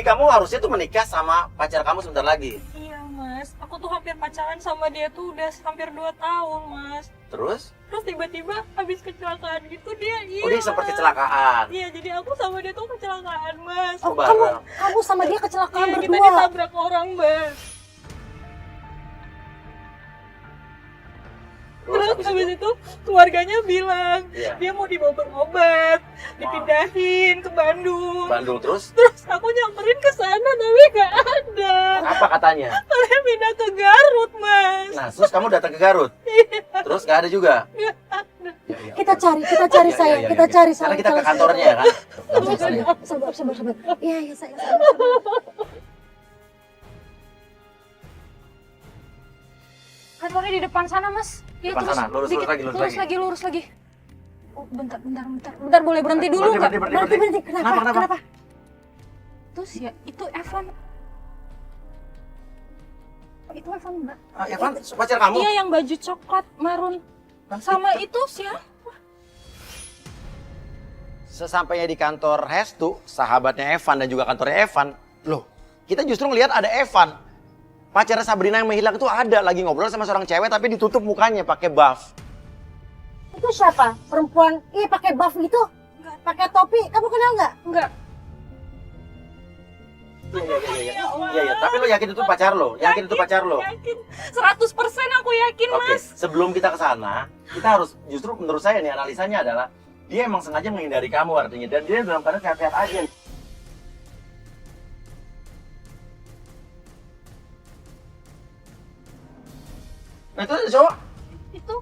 kamu harusnya tuh menikah sama pacar kamu sebentar lagi. Iya mas, aku tuh hampir pacaran sama dia tuh udah hampir 2 tahun mas. Terus? Terus tiba-tiba habis kecelakaan gitu dia Oh, dia sempat kecelakaan. Iya, jadi aku sama dia tuh kecelakaan mas. Oh, Kamu sama dia kecelakaan Iya, kita berdua. ditabrak orang mas. Terus habis itu keluarganya bilang Iya. dia mau dibawa berobat, dipindahin ke Bandung. Bandung terus? Terus aku nyamperin ke sana tapi nggak ada. Apa katanya? Saya pindah ke Garut mas. Nah, terus kamu datang ke Garut? Terus nggak ada juga? Nggak ada. Kita cari Iya, sayang, iya, kita iya. cari Karena sayang. kita ke kantornya ya kan? Sabar. Iya sayang. Kantornya di depan sana, Mas. Iya, Depan sana, lurus lurus lagi. Oh, bentar. Bentar, boleh berhenti dulu nggak? Berhenti. Kenapa? Terus ya, itu Evan. Itu Evan, Mbak. Ah, Evan, pacar kamu? Iya, yang baju coklat marun. Sama itu siapa? Sesampainya di kantor Hestu, sahabatnya Evan dan juga kantornya Evan, loh, kita justru ngelihat ada Evan. Pacarnya Sabrina yang menghilang itu ada, lagi ngobrol sama seorang cewek tapi ditutup mukanya pakai buff. Itu siapa? Perempuan, pakai buff gitu? Pakai topi, kamu kenal nggak? Enggak. Iya, tapi lo yakin itu pacar lo? Yakin itu pacar lo? Yakin, 100% aku yakin Oke, mas. sebelum kita ke sana, kita harus justru menurut saya nih analisanya adalah dia emang sengaja menghindari kamu artinya dan dia dalam keadaan sehat-sehat aja. Nah, itu ada cowok. Itu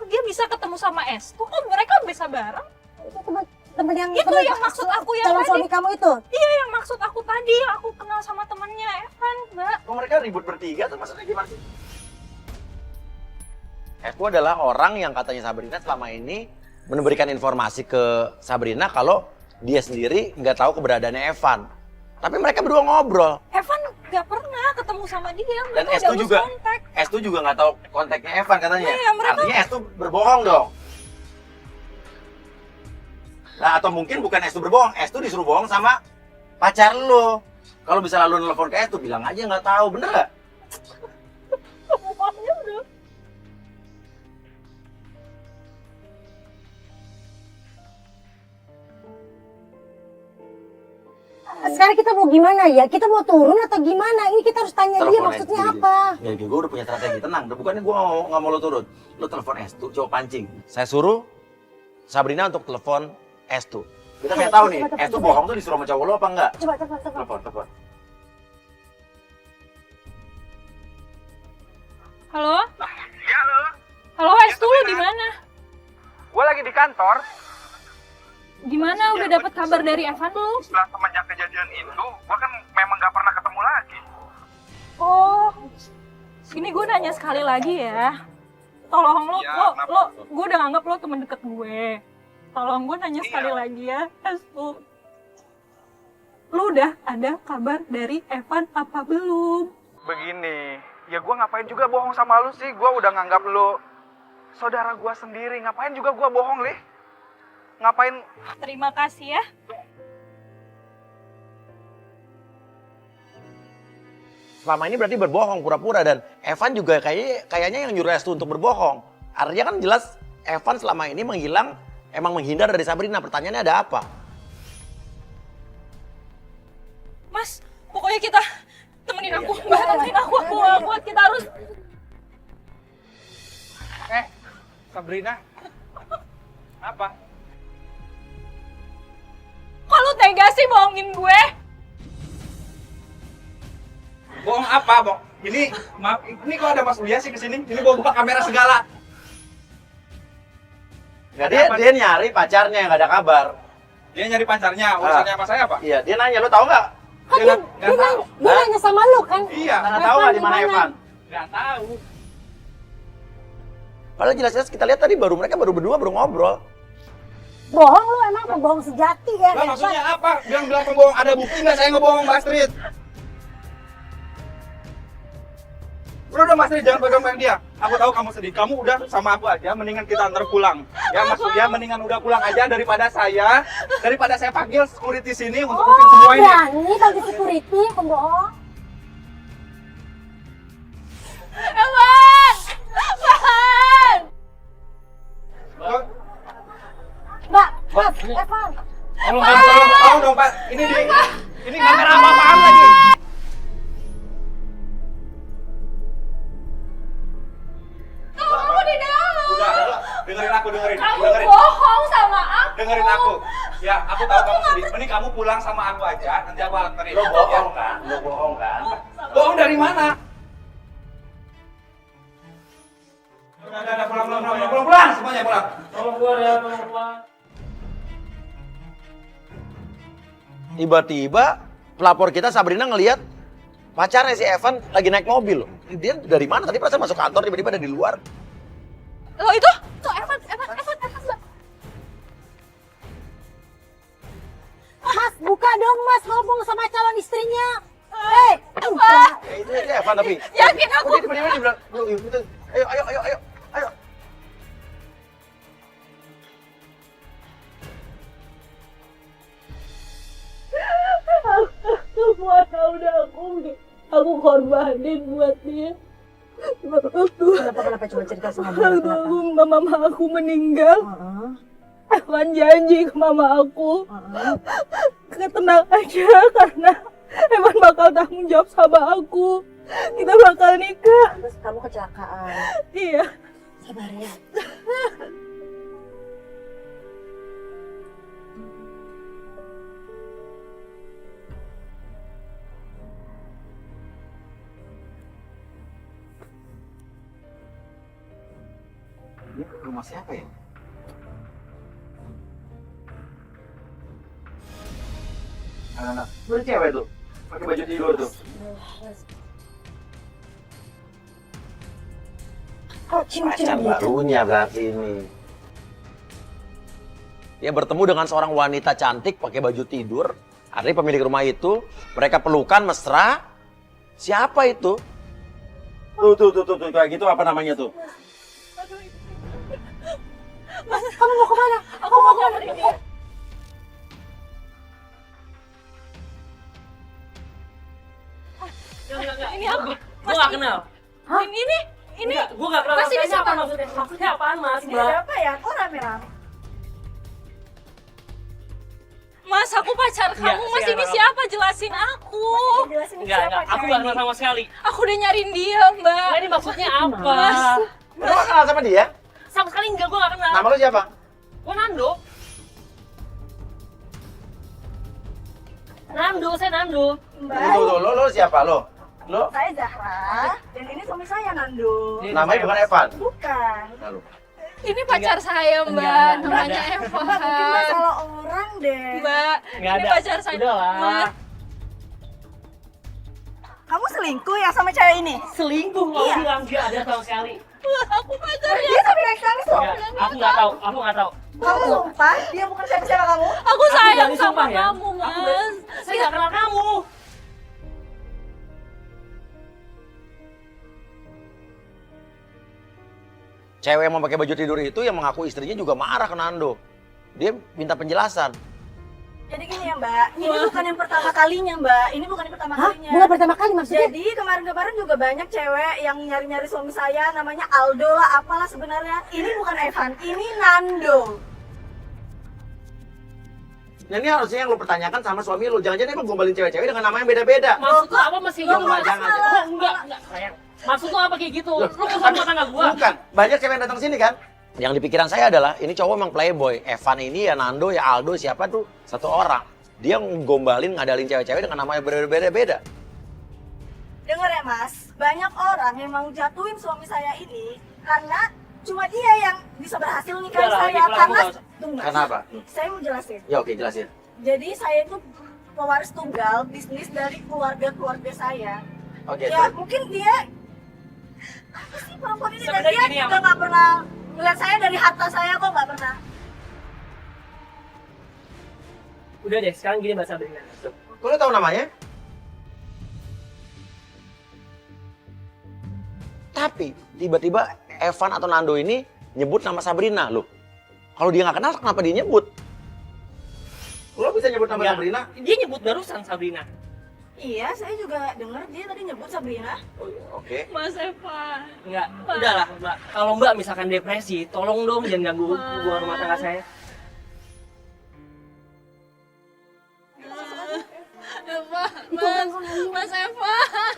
dia bisa ketemu sama S. Tuh kok mereka bisa bareng? Itu teman yang Itu yang maksud aku yang calon tadi. suami kamu itu. Iya, yang maksud aku tadi. Aku kenal sama temannya Evan, Mbak. Kok mereka ribut bertiga tuh maksudnya gimana sih? Aku adalah orang yang katanya Sabrina selama ini memberikan informasi ke Sabrina kalau dia sendiri nggak tahu keberadaannya Evan. Tapi mereka berdua ngobrol. Evan nggak pernah ketemu sama dia. Dan Mereka Estu udah juga, lose contact. Estu juga nggak tahu kontaknya Evan katanya. Iya, mereka- Artinya Estu berbohong dong. Nah, atau mungkin bukan Estu berbohong, Estu disuruh bohong sama pacar lo. Kalau bisa lalu nelfon ke Estu, bilang aja nggak tahu, bener nggak? Mukanya udah. Sekarang kita mau gimana ya? Kita mau turun atau gimana? Ini kita harus tanya dia Telepon maksudnya Estu apa? dulu. Ya, gue udah punya strategi, tenang. Bukannya gue nggak mau lo turun. Lo telepon Estu, coba pancing. Saya suruh Sabrina untuk telepon Estu. Kita pengen tahu nih, coba, Estu coba. bohong tuh disuruh sama cowok lo apa enggak? Coba. Telepon. Halo? Ya lo, Halo, Estu, lu di mana? gue lagi di kantor. Gimana? Udah dapat kabar dari Evan lu? Setelah semenjak kejadian itu, gue kan memang gak pernah ketemu lagi. Oh, ini gue nanya sekali lagi ya. Tolong lo, Ya, kenapa? gue udah nganggap lo temen deket gue. Tolong gue nanya Iya. sekali lagi ya, Estu. Lu udah ada kabar dari Evan apa belum? Begini, ya gue ngapain juga bohong sama lu sih? Gue udah nganggap lu saudara gue sendiri. Ngapain juga gue bohong, Lih? Ngapain? Terima kasih ya. Selama ini berarti berbohong pura-pura dan Evan juga kayaknya yang nyuruh Estu untuk berbohong. Artinya kan jelas Evan selama ini emang menghindar dari Sabrina. Pertanyaannya ada apa? Mas, pokoknya kita temenin aku, Mbak, temenin aku gak kuat, kita harus... Sabrina? Apa? Kok lu tega sih bohongin gue? Bohong apa, Bok? Ini, maaf, ini kok ada Mas Uya sih kesini? Ini bawa kamera segala. Nggak, dia nyari pacarnya yang nggak ada kabar. Dia nyari pacarnya, urusannya apa saya apa? Iya, dia nanya, lo tahu nggak? Dia nggak tahu. Dia nanya sama lu kan? Iya, Nggak tahu nggak di mana Evan Evan? nggak tahu. Padahal jelas-jelas kita lihat tadi mereka baru berdua baru ngobrol. Bohong lu emang pembohong sejati ya. Lah maksudnya apa? Bilang pembohong, ada bukti nggak saya ngebohong Mbak Astrid? Udah Mas Tri, jangan pegang dia. Aku tahu kamu sedih. Kamu udah sama aku aja, mendingan kita antar pulang. Ya maksudnya mendingan udah pulang aja daripada saya panggil security sini untuk ngusir semua ini. Berani bagi security, pembohong. Evan! Evan! Mbak, Mas, Evan. Tolong dong Pak. Ini nggak ada apa-apaan lagi. Kamu di dalam! Udah, dengerin aku. Kamu bohong sama aku! Dengerin aku. Ya, aku tahu kamu sedih. Mending kamu pulang sama aku aja. Nanti aku anterin. Lo bohong kan? Lo bohong kan? Bohong dari mana? Udah, pulang. Semuanya pulang. Tolong keluar ya, tolong keluar. Tiba-tiba pelapor kita Sabrina ngelihat pacarnya si Evan lagi naik mobil loh. Dia dari mana? Tadi perasaan masuk kantor, tiba-tiba ada di luar. Lo itu? Tuh Evan, Mbak. Mas, buka dong Mas, ngomong sama calon istrinya. Itu Evan tapi. Yakin aku? Dia tiba-tiba dia bilang, "Loh, itu. Ayo. Semua udah aku korbanin buat dia. Kenapa coba cerita sama dia? Waktu mama aku meninggal, Evan janji ke mama aku, tenang aja karena Evan bakal tanggung jawab sama aku. Kita bakal nikah. Terus kamu kecelakaan. Iya. Sabar ya. Ini rumah siapa ya? Anak-anak, itu cewek tuh, pakai baju tidur tuh. Oh, cium-cium Pacar barunya berarti ini. Dia bertemu dengan seorang wanita cantik pakai baju tidur. Artinya pemilik rumah itu, mereka pelukan mesra. Siapa itu? Tuh, kayak gitu apa namanya tuh? Kamu mau kemana? Aku mau ngomong ini. Enggak. Ini aku. Gue gak kenal. Ini. Gue gak kenal. Mas, ini Maksudnya siapa? apa maksudnya? Maksudnya apaan Mas? Mbak? Apa ya? Kok rame-rame? Mas, aku pacar kamu. Mas, ini siapa? Jelasin aku. Enggak. Aku gak kenal sama sekali. Aku udah nyariin dia, Mbak. Nah, ini maksudnya apa? Mas. Lu gak kenal sama dia? Sama sekali enggak, gue gak kenal. Nama lu siapa? Gue Nando. Saya Nando. Tuh, lo siapa lo? Lo? Saya Zahra, dan ini suami saya Nando. Namanya bukan Evan? Bukan. Lalu. Ini pacar saya, Mbak. Enggak, Namanya Mungkin mas Evan. salah orang deh. Mbak, Enggak ini ada. pacar saya. Udahlah. Mbak, Kamu selingkuh ya sama cewek ini? Selingkuh mau bilang enggak ada sama sekali. aku pacarnya. Dia sampai nangis loh. Enggak, aku nggak tahu. Kamu sumpah dia bukan siapa-siapa kamu? Aku sayang berani sama sumpah ya. kamu, Mas. Saya nggak kenal kamu. Cewek yang mau pakai baju tidur itu yang mengaku istrinya juga marah ke Nando. Dia minta penjelasan. Jadi gini ya Mbak, ini bukan yang pertama kalinya Mbak, ini bukan yang pertama kalinya. Bukan pertama kali maksudnya? Jadi kemarin-kemarin juga banyak cewek yang nyari-nyari suami saya, namanya Aldo lah, apalah sebenarnya. Ini bukan Evan, ini Nando. Nah ini harusnya yang lo pertanyakan sama suami lo. Jangan-jangan emang gombalin cewek-cewek dengan nama yang beda-beda. Maksud lu apa masih gitu? Enggak, jangan. Oh, enggak, sayang. Maksud lu apa kayak gitu? Lu kesel sama tangga gua. Bukan, banyak cewek yang datang sini kan. Yang di pikiran saya adalah, ini cowok emang playboy. Evan ini ya Nando, ya Aldo, siapa tuh? Satu orang. Dia ngombalin, ngadalin cewek-cewek dengan nama yang berbeda-beda. Dengar ya Mas, banyak orang yang mau jatuhin suami saya ini karena cuma dia yang bisa berhasil nikahin Udah lah, saya. lagi pula Karena, aku nggak tunggu Mas, Kenapa? saya mau jelasin. Ya oke, jelasin. Jadi saya itu pewaris tunggal bisnis dari keluarga-keluarga saya. Oke, Ya terus? mungkin dia apa sih perempuan ini, dan Sebenarnya dia gini ya, juga nggak pernah ngeliat saya dari harta saya kok, nggak pernah. Udah deh, sekarang gini Mbak Sabrina. Lo tau namanya? Tapi tiba-tiba Evan atau Nando ini nyebut nama Sabrina loh. Kalau dia nggak kenal, kenapa dia nyebut? Lo bisa nyebut nama Enggak. Sabrina? Dia nyebut barusan Sabrina. Iya, saya juga dengar dia tadi nyebut Sabrina. Oke. Mas Evan. Enggak, udahlah Mbak. Kalau Mbak misalkan depresi, tolong dong jangan ganggu hubungan rumah tangga saya. Mas Evan.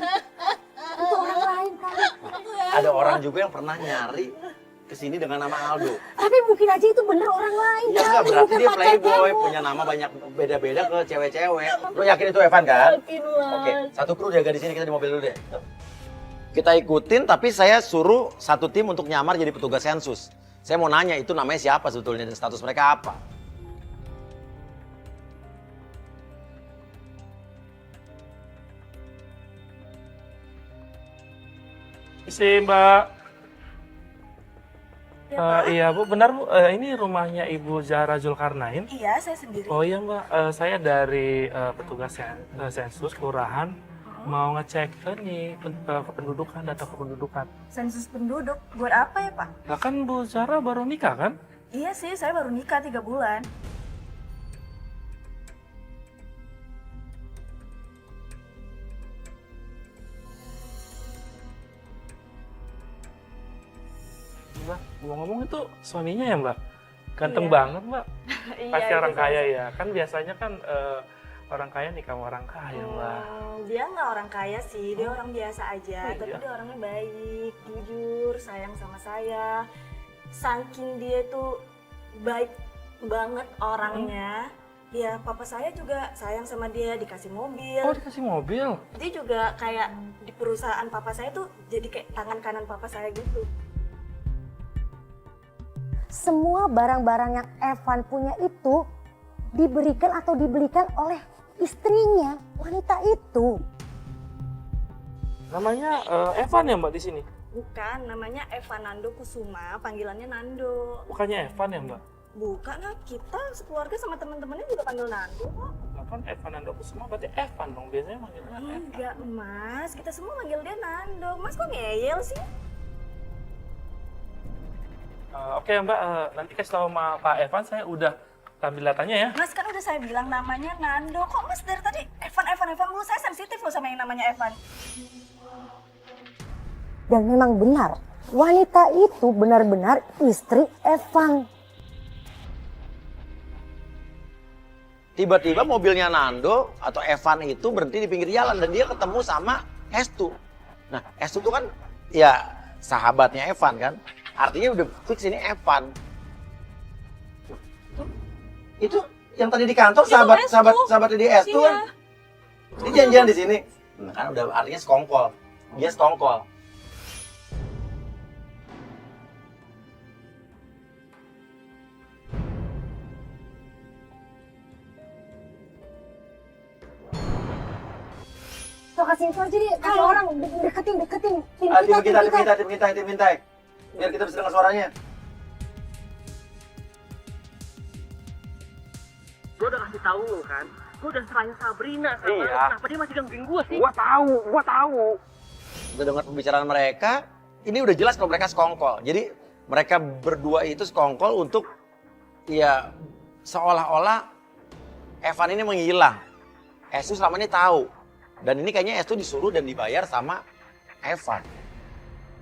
Itu orang lain kali. Ada orang juga yang pernah nyari kesini dengan nama Aldo. Tapi mungkin aja itu bener orang lain. Iya nggak, berarti dia playboy, punya nama banyak beda-beda ke cewek-cewek. Lo yakin itu Evan kan? Yakin, Mas. Oke, satu kru jaga di sini, kita di mobil dulu deh. Kita ikutin, tapi saya suruh satu tim untuk nyamar jadi petugas sensus. Saya mau nanya itu namanya siapa sebetulnya dan status mereka apa? Si Mbak, Ya, Pak? iya Bu, benar Bu, ini rumahnya Ibu Zahra Zulkarnain. Iya, saya sendiri. Oh iya Mbak, saya dari petugas sensus kelurahan mau ngecek ini kependudukan, data kependudukan. Sensus penduduk. Buat apa ya, Pak? Nah kan Bu Zahra baru nikah kan? Iya sih, saya baru nikah 3 bulan. Mbak, ngomong-ngomong itu suaminya ya Mbak? Ganteng Iya. banget Mbak, Iya, pasti itu orang saya. kaya ya. Kan biasanya kan orang kaya nikah sama orang kaya Mbak. Dia nggak orang kaya sih, dia orang biasa aja. Oh, Tapi iya? dia orangnya baik, jujur, sayang sama saya. Saking dia tuh baik banget orangnya. Ya, papa saya juga sayang sama dia, dikasih mobil. Oh dikasih mobil? Dia juga kayak di perusahaan papa saya tuh jadi kayak tangan kanan papa saya gitu. Semua barang-barang yang Evan punya itu diberikan atau dibelikan oleh istrinya, wanita itu. Namanya Evan ya Mbak di sini? Bukan, namanya Eva Nando Kusuma, panggilannya Nando. Bukannya Evan ya Mbak? Bukan lah, kita sekeluarga sama teman-temannya juga panggil Nando kok. Nah, kan Evan Nando Kusuma berarti Evan dong, biasanya manggilnya Evan. Enggak, Mas. Kita semua manggil dia Nando. Mas kok ngeyel sih? Oke Mbak, nanti kasih tahu sama Pak Evan, saya udah ambil datanya ya. Mas kan udah saya bilang namanya Nando. Kok Mas dari tadi Evan mulu? Saya sensitif loh sama yang namanya Evan. Dan memang benar, wanita itu benar-benar istri Evan. Tiba-tiba mobilnya Nando atau Evan itu berhenti di pinggir jalan dan dia ketemu sama Hestu. Nah, Hestu itu kan ya sahabatnya Evan kan. Artinya udah fix ini Evan. Itu yang tadi di kantor Itu Hestu. sahabatnya di Hestu Iya. kan. Ini janjian di sini. Nah, kan udah artinya sekongkol. Dia sekongkol. So kasih info aja deh, kasih orang deketin tim Ah, tim kita. kita. Biar kita bisa dengar suaranya. Gue udah kasih tahu lo kan. Gue udah serahin Sabrina sama Iya. lo. Kenapa dia masih gangguin gue sih? Gua tahu. Udah dengar pembicaraan mereka, ini udah jelas kalau mereka sekongkol. Jadi mereka berdua itu sekongkol untuk ya seolah-olah Evan ini menghilang. Estu selama ini tahu. Dan ini kayaknya Estu disuruh dan dibayar sama Evan.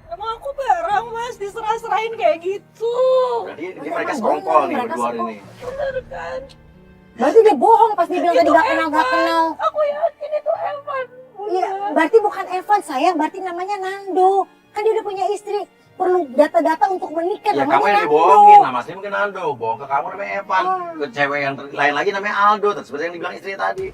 Emang aku barang, Mas, diserah-serahin kayak gitu. Berarti mereka sekongkol nih Mereka berdua ini. Bener kan? Berarti dia bohong pas dia bilang tadi gak kenal. Aku yakin itu Evan. Iya, berarti bukan Evan sayang, berarti namanya Nando. Kan dia udah punya istri, perlu data-data untuk menikah, Ya namanya kamu yang Nando. dibohongin, nama asli mungkin Aldo. Bohong ke kamu namanya Evan. Ke cewek yang lain lagi namanya Aldo. Seperti yang dibilang istrinya tadi.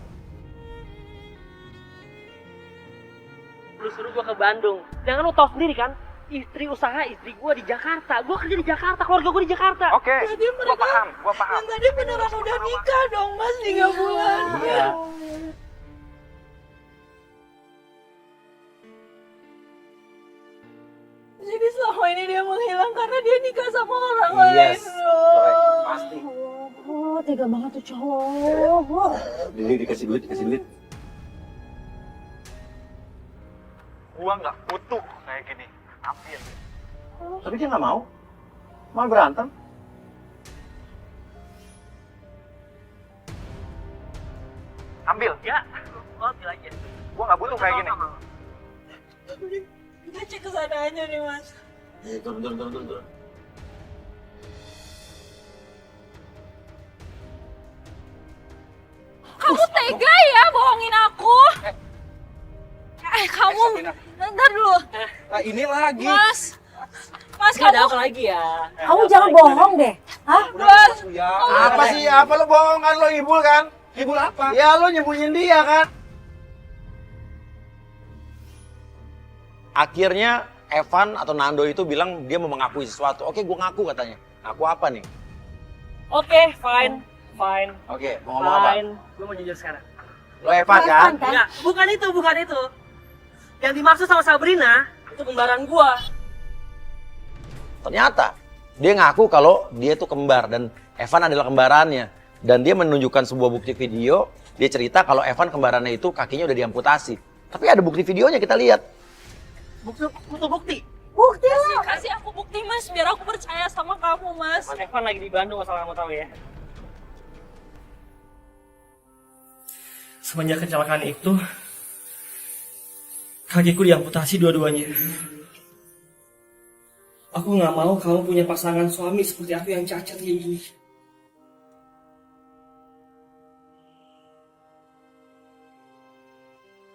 Lu suruh gue ke Bandung. Jangan lu tahu sendiri kan. Istri usaha istri gue di Jakarta. Gue kerja di Jakarta. Keluarga gue di Jakarta. Oke, gua paham. Yang tadi beneran udah nikah dong, Mas, 3 bulan. Iya. Jadi selama ini dia menghilang karena dia nikah sama orang Yes, lain dong. correct. Pasti. Oh, tega banget tuh cowok. Dikasih duit. Gua nggak butuh kayak gini. Tapi Tapi dia nggak mau. Mau berantem. Ambil. Ya, lo ambil aja. Gua nggak butuh kayak gini. Kita cek ke sana aja nih, Mas. Turun. Kamu tega ya bohongin aku? Kamu, Sabrina. ntar dulu. Nah, ini lagi. Mas Gak ada kamu, apa lagi ya. Kamu jangan bohong deh. Hah? Udah, ya. Apa sih? Apa lo bohong kan? Lo ibul kan? Ibu apa? Ya lo nyembunyiin dia kan? Akhirnya Evan atau Nando itu bilang dia mau mengakui sesuatu. Oke, gue ngaku katanya. Ngaku apa nih? Oke, fine. Fine. Oke, mau ngomong apa? Fine. Gue mau jujur sekarang. Lo Evan kan? Enggak, bukan itu. Yang dimaksud sama Sabrina, itu kembaran gua. Ternyata dia ngaku kalau dia itu kembar dan Evan adalah kembarannya. Dan dia menunjukkan sebuah bukti video. Dia cerita kalau Evan kembarannya itu kakinya udah diamputasi. Tapi ada bukti videonya, kita lihat. Bukti. Bukti lo. kasih aku bukti, Mas, biar aku percaya sama kamu, Mas. Mas Evan lagi di Bandung, asal kamu tahu ya. Semenjak kecelakaan itu, kakiku diamputasi dua-duanya. Aku nggak mau kamu punya pasangan suami seperti aku yang cacat kayak gini.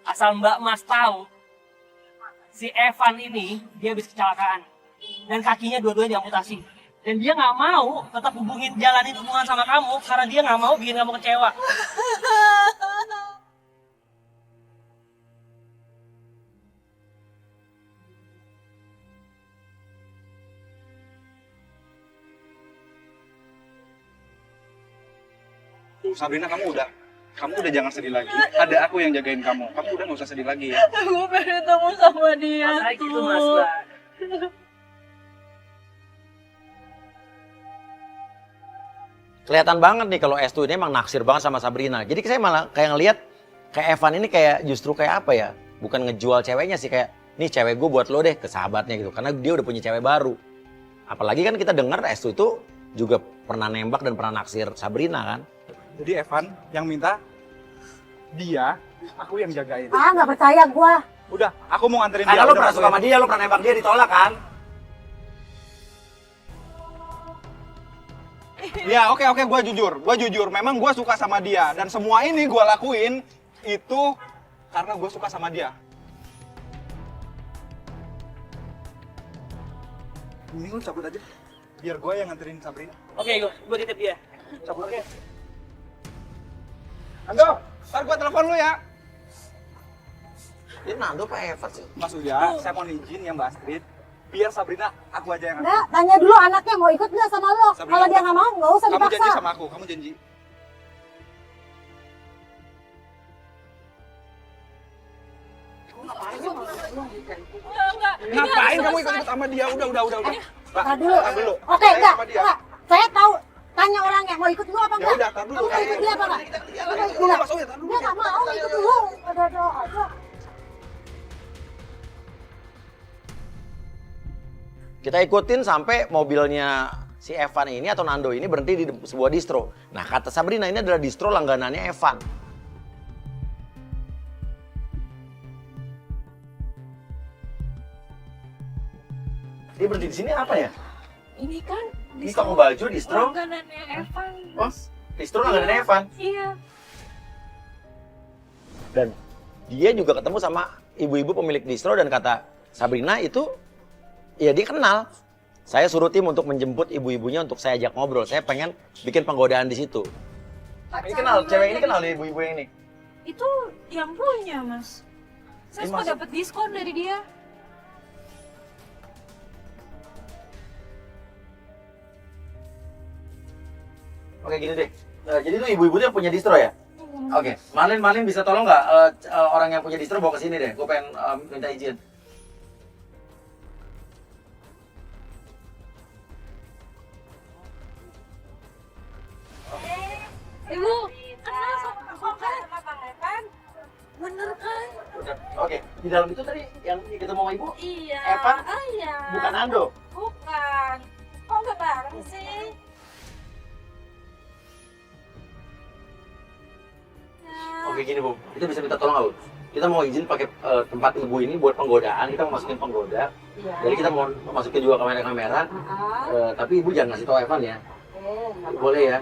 Asal Mbak Mas tahu, si Evan ini dia habis kecelakaan dan kakinya dua-duanya diamputasi. Dan dia nggak mau tetap jalanin hubungan sama kamu karena dia nggak mau bikin kamu kecewa. Sabrina, kamu udah jangan sedih lagi. Ada aku yang jagain kamu. Kamu udah nggak usah sedih lagi ya. Aku pengen ketemu sama dia Masa gitu Mas tuh. Mbak. Kelihatan banget nih kalau Estu ini emang naksir banget sama Sabrina. Jadi saya malah kayak ngelihat kayak Evan ini kayak justru kayak apa ya? Bukan ngejual ceweknya sih, kayak nih cewek gue buat lo deh, ke sahabatnya gitu. Karena dia udah punya cewek baru. Apalagi kan kita dengar Estu itu juga pernah nembak dan pernah naksir Sabrina kan. Jadi Evan yang minta dia, aku yang jagain. Ah, nggak percaya gua. Udah, aku mau nganterin dia. Karena lo Udah, pernah masuk suka ya. sama dia, lo pernah nembak dia, ditolak kan? Ya oke, gue jujur. Memang gue suka sama dia. Dan semua ini gue lakuin itu karena gue suka sama dia. Ini lo cabut aja. Biar gue yang nganterin Sabrina. Oke, gue titip dia. Cabut aja. Ando, ntar gue telepon lu ya. Ini Nando apa Evan sih? Mas Uya, saya mau izin ya Mbak Astrid. Biar Sabrina, aku aja yang nganterin. Nggak, tanya dulu anaknya mau ikut nggak sama lo. Sabrina, Kalau dia nggak mau, nggak usah Kamu dipaksa. janji sama aku, kamu janji. Enggak. Ngapain kamu ikut-ikut sama dia? Udah. Mbak, Tar dulu. tar dulu. Oke, Saya enggak. sama dia. Enggak. Saya tahu. Tanya orangnya mau ikut dulu apa Ya enggak? udah, tar dulu. Kamu mau ikut dia apa enggak? Udah, Mas Uya, tar dulu. Dia nggak mau ikut dulu. Ada aja. Kita ikutin sampai mobilnya si Evan ini atau Nando ini berhenti di sebuah distro. Nah, kata Sabrina ini adalah distro langganannya Evan. Dia berhenti di sini apa ya? Ini kan Ini toko baju distro. langganannya Evan. Oh, distro langganannya Evan. Iya. Dan dia juga ketemu sama ibu-ibu pemilik distro dan kata Sabrina itu ya dia kenal. Saya suruh tim untuk menjemput ibu-ibunya untuk saya ajak ngobrol. Saya pengen bikin penggodaan di situ. Ini kenal, cewek ini kenal dari ibu-ibu yang ini. Itu yang punya, Mas. Saya Ini suka masuk. dapat diskon dari dia. Oke gini deh. Jadi tuh ibu-ibu tuh yang punya distro ya? Oke, Malin bisa tolong nggak orang yang punya distro bawa ke sini deh. Gue pengen minta izin. Ibu, kenal sama Bang Evan? Bener kan? Oke, di dalam itu tadi yang kita mau ibu Iya. Evan? Iya. bukan Ando. Bukan. Evan. Kok nggak bareng sih? Ya. Oke gini Bu, kita bisa minta tolong nggak Bu? Kita mau izin pakai tempat ibu ini buat penggodaan, kita mau masukin penggoda. Iya. Jadi kita mau masukin juga kamera-kamera, tapi ibu jangan ngasih tahu Evan ya. Boleh ya?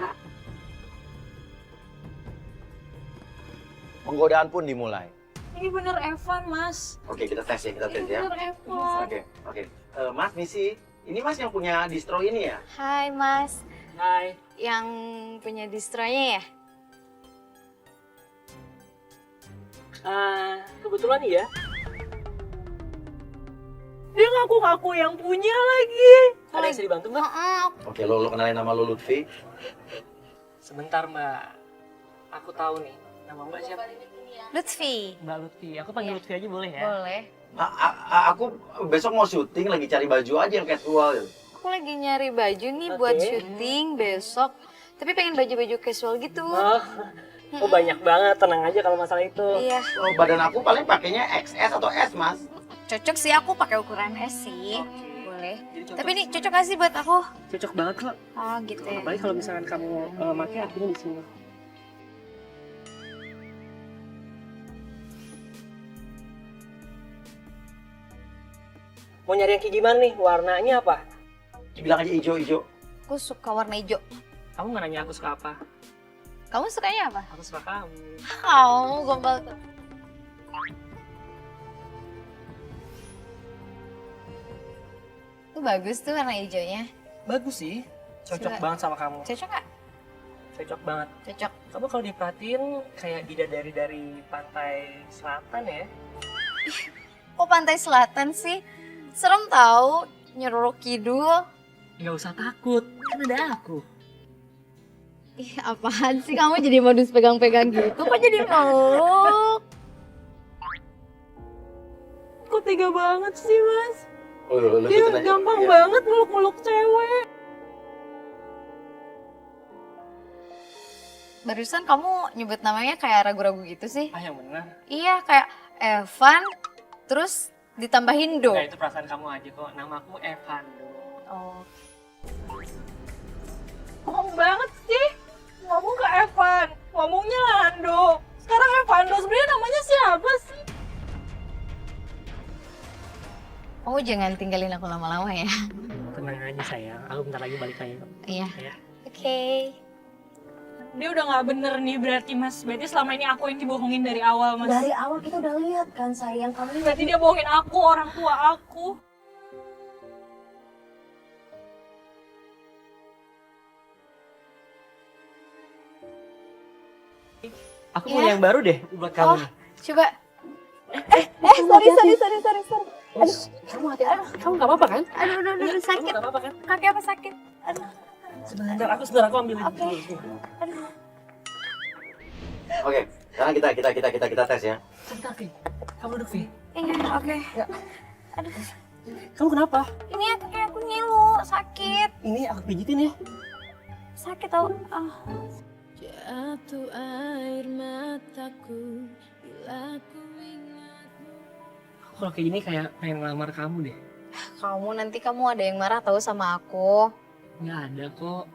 Penggodaan pun dimulai. Ini bener Evan, Mas. Oke, kita tes ya, kita tes ya. Bener Evan. Oke. Mas Misi, ini Mas yang punya distro ini ya? Hai Mas, Hai. yang punya distronya ya? Kebetulan iya. Dia ngaku-ngaku yang punya lagi. Ada yang bisa dibantu Mbak? Oke, lo kenalin nama lo Lutfi. Sebentar Mbak. Aku tahu nih. Nama Mbak siapa? Lutfi. Mbak Lutfi. Aku panggil Lutfi aja boleh ya? Boleh. Aku besok mau syuting, lagi cari baju aja yang casual. Aku lagi nyari baju nih buat syuting besok. Tapi pengen baju-baju casual gitu. Oh banyak banget, tenang aja kalau masalah itu. Iya. Oh, badan aku paling pakainya XS atau S, Mas. Cocok sih, aku pakai ukuran S sih. Boleh. Tapi ini cocok gak sih buat aku? Cocok banget kok. Oh gitu ya. Apalagi kalau misalkan kamu pakai artinya di sini. Mau nyari yang kayak gimana nih? Warnanya apa? Bilang aja hijau-hijau. Aku suka warna hijau. Kamu nggak nanya aku suka apa? Kamu sukanya apa? Aku suka kamu. Kamu gombal tuh. Itu bagus tuh warna hijaunya. Bagus sih. Cocok Coba. banget sama kamu. Cocok gak? Cocok banget. Cocok. Kamu kalau diperhatiin kayak bidadari dari pantai selatan ya. Kok pantai selatan sih? Serem tahu nyerorok kidul. Nggak usah takut, kan ada aku. Ih, apaan sih kamu jadi modus pegang-pegang gitu? Kok jadi meluk? Kok tega banget sih, Mas? Oh, lo Dia ikutin aja. gampang Iya. banget meluk-meluk cewek. Barusan kamu nyebut namanya kayak ragu-ragu gitu sih? Ah yang benar. Iya, kayak Evan, terus ditambahin Do. Nah itu perasaan kamu aja kok. Nama aku Evan. Oh. Bohong banget sih. Ngomong ke Evan, ngomongnya Lando. Sekarang Evando, sebenarnya namanya siapa sih? Oh, jangan tinggalin aku lama-lama ya. Tenang aja sayang, aku bentar lagi balik lagi kok. Iya. Ya. Oke. Dia udah nggak bener nih berarti, Mas. Berarti selama ini aku yang dibohongin dari awal, Mas. Dari awal kita udah lihat kan sayang, kamu Berarti dia bohongin aku, orang tua aku. Aku Ya. punya yang baru deh buat kamu Oh, nih. coba. Sorry. Kamu hati-hati. Kamu nggak apa-apa kan? Aduh, Kamu sakit. nggak apa-apa kan? Kaki apa sakit? Aduh. Sebentar, aku ambil ini. Oke. Oke, sekarang kita tes ya. Sebentar, Vi. Kamu duduk, Vi. Iya, oke. Aduh, Kamu kenapa? ini ya kaki aku ngilu, sakit. Ini aku pijitin ya. Sakit tau. Ah. Jatuh air mataku bila ku ingatmu. Kalau kayak gini kayak pengen ngelamar kamu deh. Nanti kamu ada yang marah tahu sama aku. Nggak ada kok.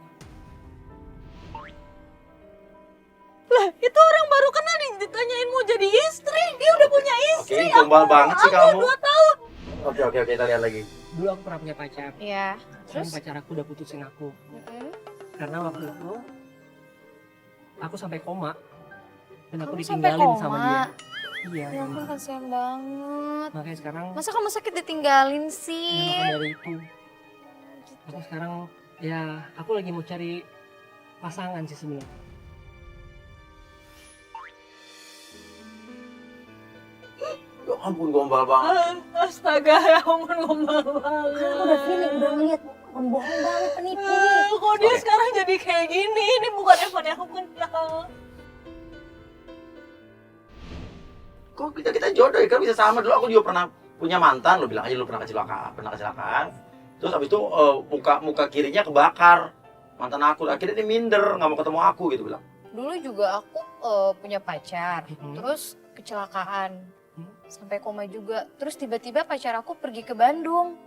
Lah, itu orang baru kenal ditanyain mau jadi istri. Dia udah punya Oke, istri. gombal banget sih kamu. 2 tahun. Oke, kita lihat lagi. Dulu aku pernah punya pacar. Iya. Terus pacar aku udah putusin aku. Karena waktu itu aku sampai koma. Dan aku Kamu sampai ditinggalin sama koma? dia. Iya. Ya ampun, kasihan banget. Makanya sekarang Masa kamu sakit ditinggalin ya, sih? maka dari itu. Aku sekarang ya aku lagi mau cari pasangan sih sebenarnya. Ya ampun, gombal banget. Astaga, ya ampun gombal banget. aku udah feeling, udah ngeliat pembohong banget, penipu nih. Kok dia Oke. sekarang jadi kayak gini? Ini bukan Evan yang aku kenal. Kok kita jodoh ya, kan bisa sama. Dulu aku juga pernah punya mantan, lo bilang aja lo pernah kecelakaan. Terus abis itu muka kirinya kebakar. Mantan aku, akhirnya dia minder, nggak mau ketemu aku gitu bilang. Dulu juga aku punya pacar, terus kecelakaan, sampai koma juga. Terus tiba-tiba pacar aku pergi ke Bandung.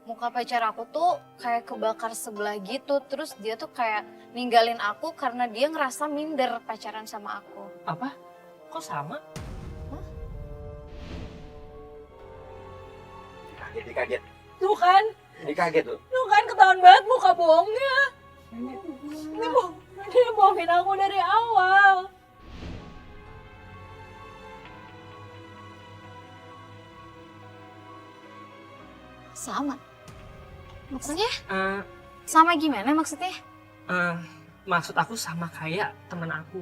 muka pacar aku tuh kayak kebakar sebelah gitu. Terus dia tuh kayak ninggalin aku karena dia ngerasa minder pacaran sama aku. Apa? Kok sama? Kaget. Tuh kan, Ini kaget tuh. tuh kan ketahuan banget muka bohongnya. Dia bohongin aku dari awal. Sama? Maksudnya? Eh, Sama gimana maksudnya? maksud aku sama kayak teman aku.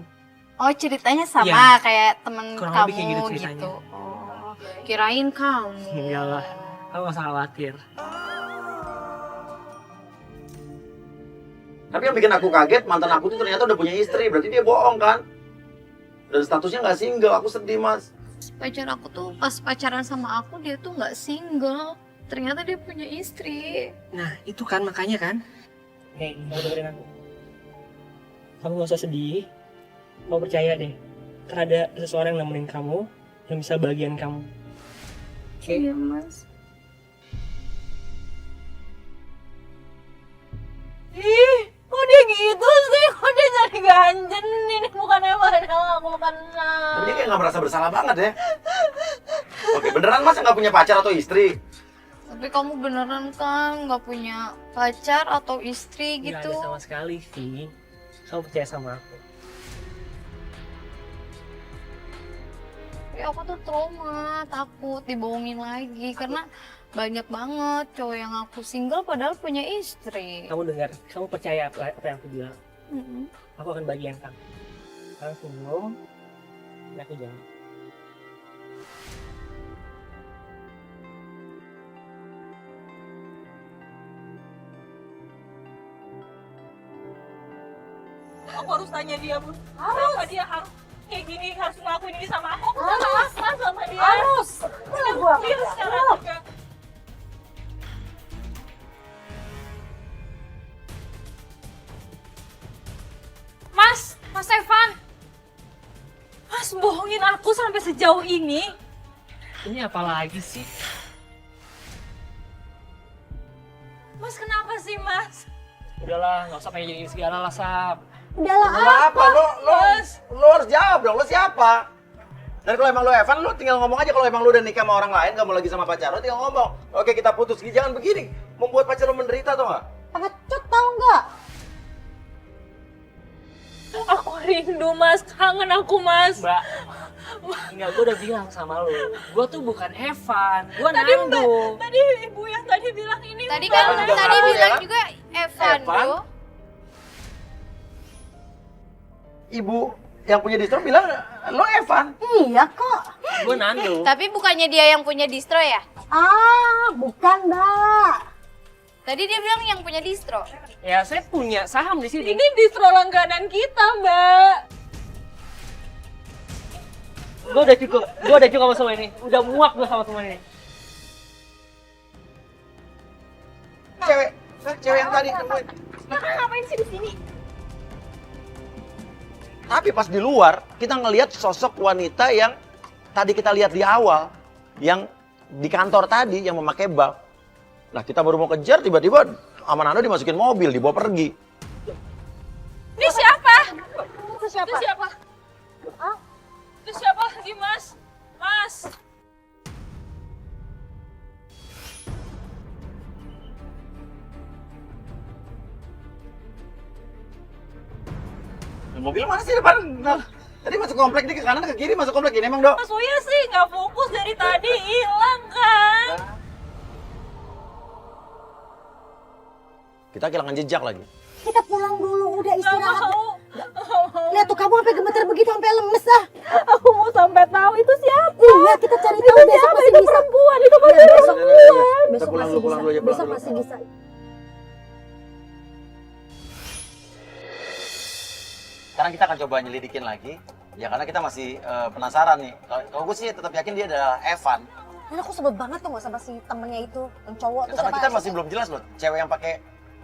Oh ceritanya sama Iya. kayak temen Kurang kamu lebih kayak gitu ceritanya. gitu. Oh, kirain kamu. Enggak lah, kamu gak usah khawatir. Tapi yang bikin aku kaget, mantan aku tuh ternyata udah punya istri, berarti dia bohong kan? Dan statusnya nggak single, aku sedih mas. Pacar aku tuh pas pacaran sama aku dia tuh nggak single. Ternyata dia punya istri. Nah, itu kan makanya kan. Nih, kamu dengerin aku. Kamu gak usah sedih. Kamu percaya deh. Kan ada seseorang yang nemenin kamu, yang bisa bagian kamu. Oke? Iya mas. Ih, kok dia gitu sih? Kok dia jadi ganjen? Ini bukan emang aku kenal. Tapi dia kayak nggak merasa bersalah banget ya. Oke, beneran mas nggak punya pacar atau istri? Tapi kamu beneran kan nggak punya pacar atau istri Nggak gitu? ada sama sekali sih. Kamu percaya sama aku. Tapi aku tuh trauma, takut dibohongin lagi karena banyak banget cowok yang aku single padahal punya istri. Kamu dengar, kamu percaya apa yang aku bilang. Mm-mm. Aku akan bagian kamu. Kamu senyum, dan aku jangan. Aku harus tanya dia, Bun. Kenapa dia harus kayak gini, harus ngelakuin ini sama aku? Aku gak maksa sama dia. Harus. Dia sekarang juga. Mas Evan. Mas bohongin aku sampai sejauh ini. Ini apa lagi sih? Mas kenapa sih, Mas? Udahlah, nggak usah pengen jadi segala lah, Sab. Udahlah Lo apa? Lo harus jawab dong, lo siapa? Dan kalau emang lo Evan, lo tinggal ngomong aja. Kalau emang lo udah nikah sama orang lain, gak mau lagi sama pacar lo, tinggal ngomong. Oke, kita putus. Jangan begini, membuat pacar lo menderita tau gak? Pengecut tau nggak? Aku rindu, Mas. Kangen aku, Mas. Mbak, enggak, gue udah bilang sama lo. Gue tuh bukan Evan, gue Tadi Nando. tadi ibu yang tadi bilang ini. Tadi Mbak. kan Mbak. tadi Mbak. bilang Mbak. juga Evan, Evan? bro. Ibu yang punya distro bilang, lo Evan. Iya kok. Gue Nando. Tapi bukannya dia yang punya distro ya? Ah, bukan mbak. Tadi dia bilang yang punya distro. Ya, saya punya saham di sini. Ini distro langganan kita, Mbak. Gue udah cukup sama semua ini. Udah muak gue sama semua ini. Cewek yang tadi nemuin. Kakak ngapain sih di sini? Tapi pas di luar, kita ngelihat sosok wanita yang tadi kita lihat di awal, yang di kantor tadi, yang memakai buff. Nah, kita baru mau kejar, tiba-tiba sama Nando dimasukin mobil, dibawa pergi. Ini siapa? Itu siapa? Itu siapa lagi, Mas? Mas. Mobil mana sih depan? Nah, tadi masuk komplek, ini ke kanan, ke kiri, masuk komplek ini emang, Dok? Mas Uya sih nggak fokus dari tadi, hilang kan? Kita kehilangan jejak lagi. Kita pulang dulu, udah Nggak istirahat. mau. Lihat tuh kamu sampai gemeter begitu, sampai lemes ah. Aku mau sampai tahu itu siapa. Iya, kita cari tahu besok masih Itu bisa. perempuan, itu Iya, pasti besok perempuan. besok pulang masih dulu, pulang bisa. dulu aja, pulang Besok dulu. masih bisa. Sekarang kita akan coba nyelidikin lagi. Ya karena kita masih penasaran nih. Kalau gue sih tetap yakin dia adalah Evan. Dan aku sebel banget tuh sama si temennya itu, yang cowok tuh Karena siapa? kita masih belum jelas loh, cewek yang pakai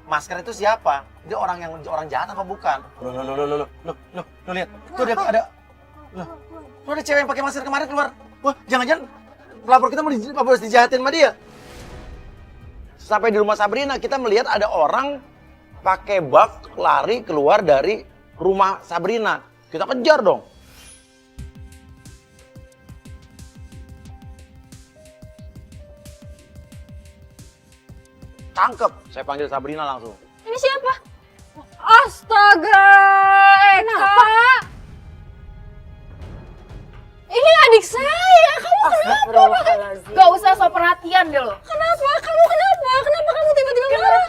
masker itu siapa? Dia orang jahat apa bukan? Loh, lihat. Tuh ada ada cewek yang pakai masker kemarin keluar. Wah, jangan-jangan pelapor kita mau dijahatin sama dia. Sampai di rumah Sabrina kita melihat ada orang pakai bak lari keluar dari rumah Sabrina. Kita kejar dong. Tangkep, saya panggil Sabrina langsung. Ini siapa? Astaga, Eka. Ini adik saya. Kamu kenapa? Gak usah so perhatian deh lo. Kenapa? Kamu kenapa? Kenapa kamu tiba-tiba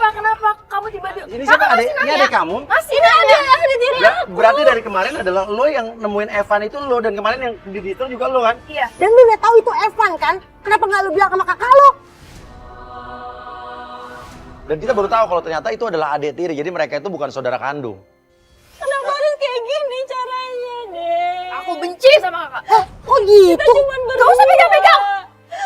Kenapa kamu tiba-tiba? Ini siapa adek? Ini adek kamu? Mas, ini ada diri aku. Berarti dari kemarin adalah lo yang nemuin Evan itu lo, dan kemarin yang di detail juga lo kan? Iya. Dan lu udah tahu itu Evan kan? Kenapa nggak lu bilang sama kakak lo? Dan kita baru tahu kalau ternyata itu adalah adik tiri, jadi mereka itu bukan saudara kandung. Kenapa harus kayak gini caranya, Dek? Aku benci sama kakak. Kok gitu? Cuman berdua. Gak usah pegang-pegang.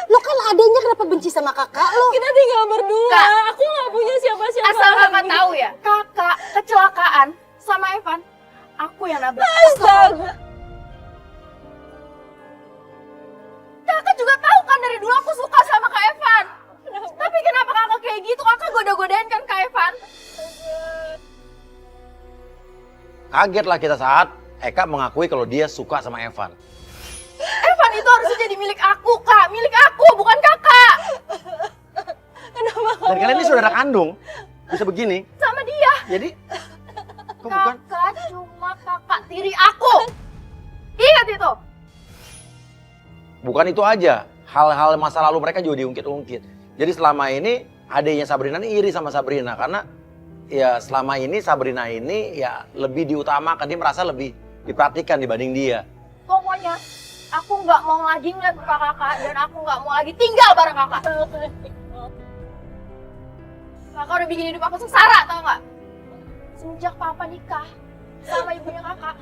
Lo kan adanya, kenapa benci sama kakak lo? Kita tinggal berdua. Kak. Aku nggak punya siapa-siapa. Asal kakak lagi. tahu ya, kakak kecelakaan sama Evan. Aku yang nabrak. Astaga. Kakak juga tahu kan dari dulu aku suka sama Kak Evan. Tapi kenapa kakak kayak gitu? Kakak goda-godain kan Kak Evan? Kaget lah kita saat Eka mengakui kalau dia suka sama Evan. Evan itu harusnya jadi milik aku, Kak. Milik aku, bukan kakak. Dan kalian ini saudara kandung, bisa begini. Sama dia. Jadi, kok bukan? Kakak cuma kakak tiri aku. Ingat itu. Bukan itu aja, hal-hal masa lalu mereka juga diungkit-ungkit. Jadi selama ini adiknya Sabrina ini iri sama Sabrina karena ya selama ini Sabrina ini ya lebih diutamakan, dia merasa lebih diperhatikan dibanding dia. Pokoknya aku nggak mau lagi ngeliat muka kakak dan aku nggak mau lagi tinggal bareng kakak. Kakak udah bikin hidup aku sengsara, tau nggak? Semenjak papa nikah sama ibunya kakak,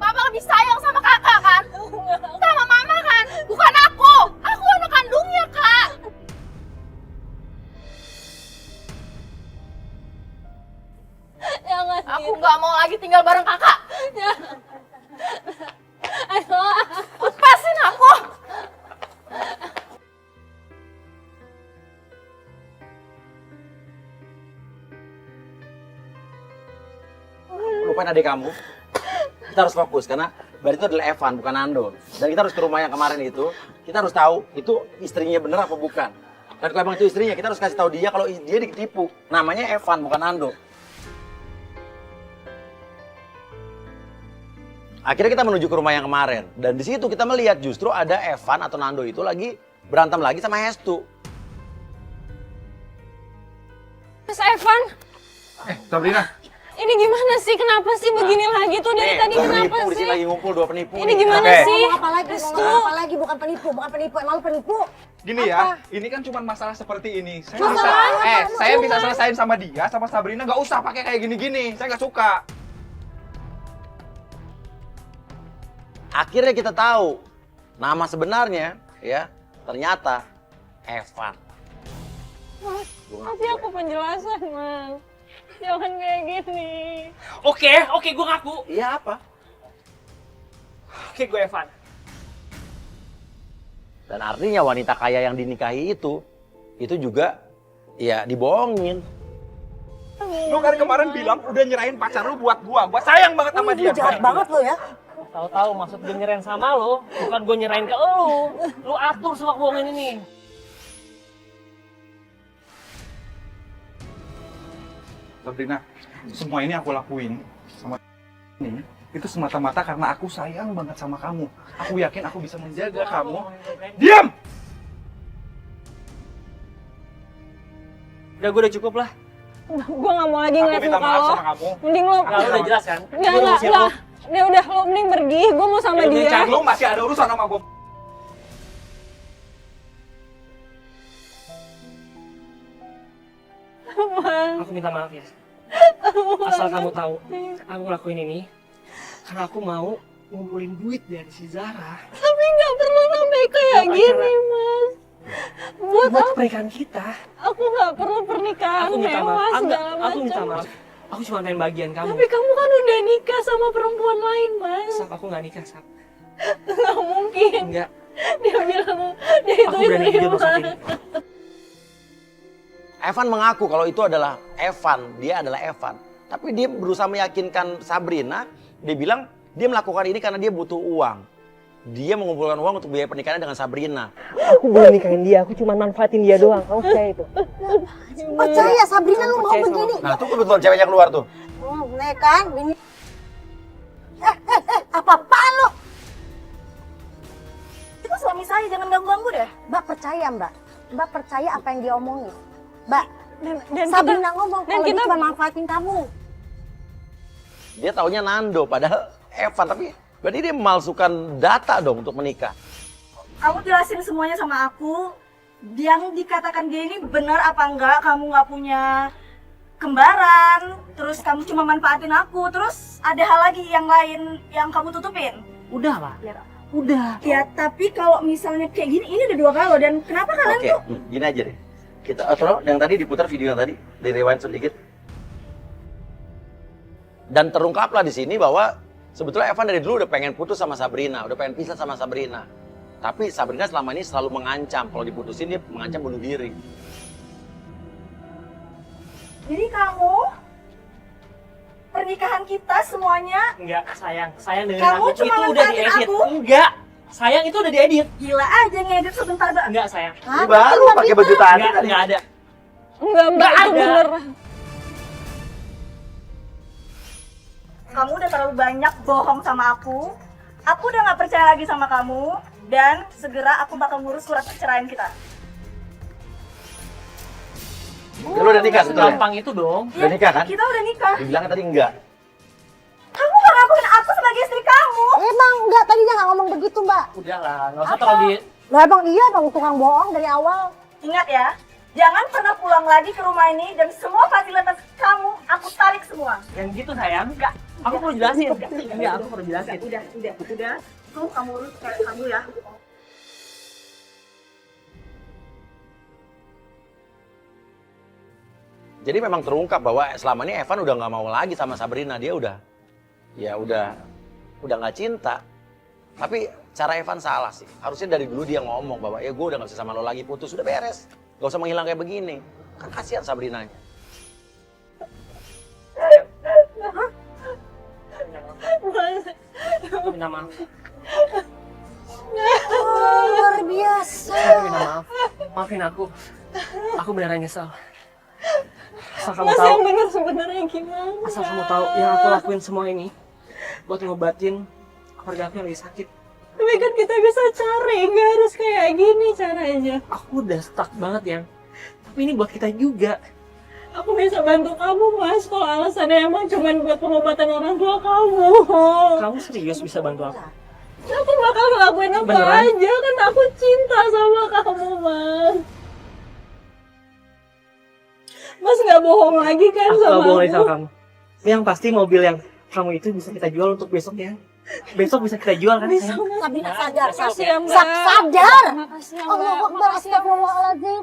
papa lebih sayang sama kakak kan? Sama mama kan? Bukan aku. Aku anak kandungnya, Kak. Jangan. Aku nggak mau lagi tinggal bareng kakak. Lepasin aku. Lupain adik kamu. Kita harus fokus karena berarti itu adalah Evan, bukan Nando. Dan kita harus ke rumah yang kemarin itu. Kita harus tahu itu istrinya bener apa bukan. Dan kalau emang itu istrinya, kita harus kasih tahu dia kalau dia ditipu. Namanya Evan, bukan Nando. Akhirnya kita menuju ke rumah yang kemarin. Dan di situ kita melihat justru ada Evan atau Nando itu lagi berantem lagi sama Hestu. Mas Evan, Sabrina, ini gimana sih? Kenapa sih begini lagi tuh dari tadi? Dua Kenapa penipu, di sih? sini lagi ngumpul dua penipu. Ini nih. gimana Oke. sih? Ngomong apa lagi? Ngomong apa lagi? Bukan penipu, bukan penipu. Emang lu penipu? gini ya, ini kan cuma masalah seperti ini. Saya bisa selesain sama dia, sama Sabrina, nggak usah pakai kayak gini-gini. Saya nggak suka. Akhirnya kita tahu nama sebenarnya ya ternyata Evan. Mas, kasih aku penjelasan, Mas. Jangan kayak gini. Oke, gue ngaku. Iya apa? Oke, gue Evan. Dan artinya wanita kaya yang dinikahi itu juga ya dibohongin. Lu kan kemarin bilang udah nyerahin pacar lu buat gua sayang banget sama dia. Jahat banget lo ya. Tahu-tahu maksud gue nyerahin sama lo, bukan gue nyerahin ke lo. Lo atur semua keuangan ini. Sabrina, semua ini aku lakuin sama ini itu semata-mata karena aku sayang banget sama kamu. Aku yakin aku bisa menjaga kamu. Diam! Udah, gue udah cukup lah. Gue gak mau lagi Aku ngeliat minta muka maaf lo. sama kamu. Mending lo. Nah, lo udah jelas kan? Enggak. Udah, lo mending pergi. Gue mau sama dia. Lu masih ada urusan sama gue. Aku minta maaf ya. Asal kamu tahu, aku ngelakuin ini karena aku mau ngumpulin duit dari si Zara. Tapi gak perlu sampai kayak gini, Mas. Buat Buat apa? pernikahan kita. Aku gak perlu pernikahan Aku minta mewah maaf. segala Aku minta macam. maaf. Aku cuma pengen bagian kamu. Tapi kamu kan udah nikah sama perempuan lain, Mas. Sap, aku gak nikah, Sap. Gak mungkin. Enggak. Dia bilang dia itu Aku berani istri jujur Mas. saat ini. Evan mengaku kalau itu adalah Evan, dia adalah Evan. Tapi dia berusaha meyakinkan Sabrina, dia bilang dia melakukan ini karena dia butuh uang. Dia mengumpulkan uang untuk biaya pernikahannya dengan Sabrina. Aku belum nikahin dia, aku cuma manfaatin dia doang. Kamu percaya itu? Percaya Sabrina lu mau begini? Nah tuh kebetulan ceweknya keluar tuh. Nih kan, bini. Apa-apaan lo? Itu suami saya, jangan ganggu-ganggu deh. Mbak percaya Mbak. Mbak percaya apa yang dia omongin. Mbak, Dan Sabrina ngomong dan kalau dia kita- cuma manfaatin kamu. Dia taunya Nando, padahal Evan. Tapi berarti dia memalsukan data dong untuk menikah. Kamu jelasin semuanya sama aku. Yang dikatakan dia ini benar apa enggak? Kamu nggak punya kembaran, terus kamu cuma manfaatin aku, terus ada hal lagi yang lain yang kamu tutupin. Udah lah. Udah. Ya, tapi kalau misalnya kayak gini, ini udah 2 kali dan kenapa kalian Oke, gini aja deh. Kita atau yang tadi diputar video yang tadi, di rewind sedikit. Dan terungkaplah di sini bahwa sebetulnya Evan dari dulu udah pengen putus sama Sabrina, udah pengen pisah sama Sabrina. Tapi Sabrina selama ini selalu mengancam, kalau diputusin dia mengancam bunuh diri. Jadi kamu pernikahan kita semuanya Enggak, sayang. Sayang dengerin Kamu aku. cuma Itu udah manfaatin diedit. aku? Enggak. Sayang, itu udah diedit. gila aja ngedit sebentar doang. Enggak, sayang. Ini baru pakai baju tadi. Enggak ada. Enggak Mbak, itu ada. bener. Kamu udah terlalu banyak bohong sama aku. Aku udah nggak percaya lagi sama kamu dan segera aku bakal ngurus surat perceraian kita. Ya, lu udah nikah sebetulnya? Gampang itu dong. Udah nikah kan? Kita udah nikah. Dibilangnya tadi enggak. Kamu nggak ngakuin aku sebagai istri kamu. Emang enggak, tadi dia nggak ngomong begitu Mbak. Udah lah, nggak usah terlalu di... Lah emang iya dong tukang bohong dari awal. Ingat ya, jangan pernah pulang lagi ke rumah ini dan semua fasilitas kamu aku tarik semua. Yang gitu, sayang. Enggak. Aku perlu jelasin. Enggak, aku perlu jelasin. Udah. Tuh kamu urus kayak kamu ya. Jadi memang terungkap bahwa selama ini Evan udah nggak mau lagi sama Sabrina. Dia udah nggak cinta. Tapi cara Evan salah sih. Harusnya dari dulu dia ngomong bahwa ya gue udah nggak bisa sama lo lagi, putus, udah beres. Gak usah menghilang kayak begini. Kan kasihan Sabrinanya. Aku minta maaf. Luar biasa. Aku minta maaf. Maafin aku. Aku beneran nyesal. Asal kamu Mas tahu. yang bener sebenarnya gimana? Asal kamu tahu yang aku lakuin semua ini buat ngobatin keluarga aku yang lagi sakit. Tapi kan kita bisa cari, nggak harus kayak gini caranya. Aku udah stuck banget yang. Tapi ini buat kita juga. Aku bisa bantu kamu Mas, kalau alasannya emang cuma buat pengobatan orang tua kamu. Kamu serius bisa bantu aku? Aku bakal ngelakuin apa Beneran? aja, kan aku cinta sama kamu Mas. Mas nggak bohong lagi kan Aku sama gak bohong aku? sama kamu. Yang pasti mobil yang kamu itu bisa kita jual untuk besok ya. Besok bisa kita jual kan? Sabrina sadar. Makasih ya Mbak. Sadar. Makasih ya Mbak. Allahu Akbar, astagfirullahaladzim.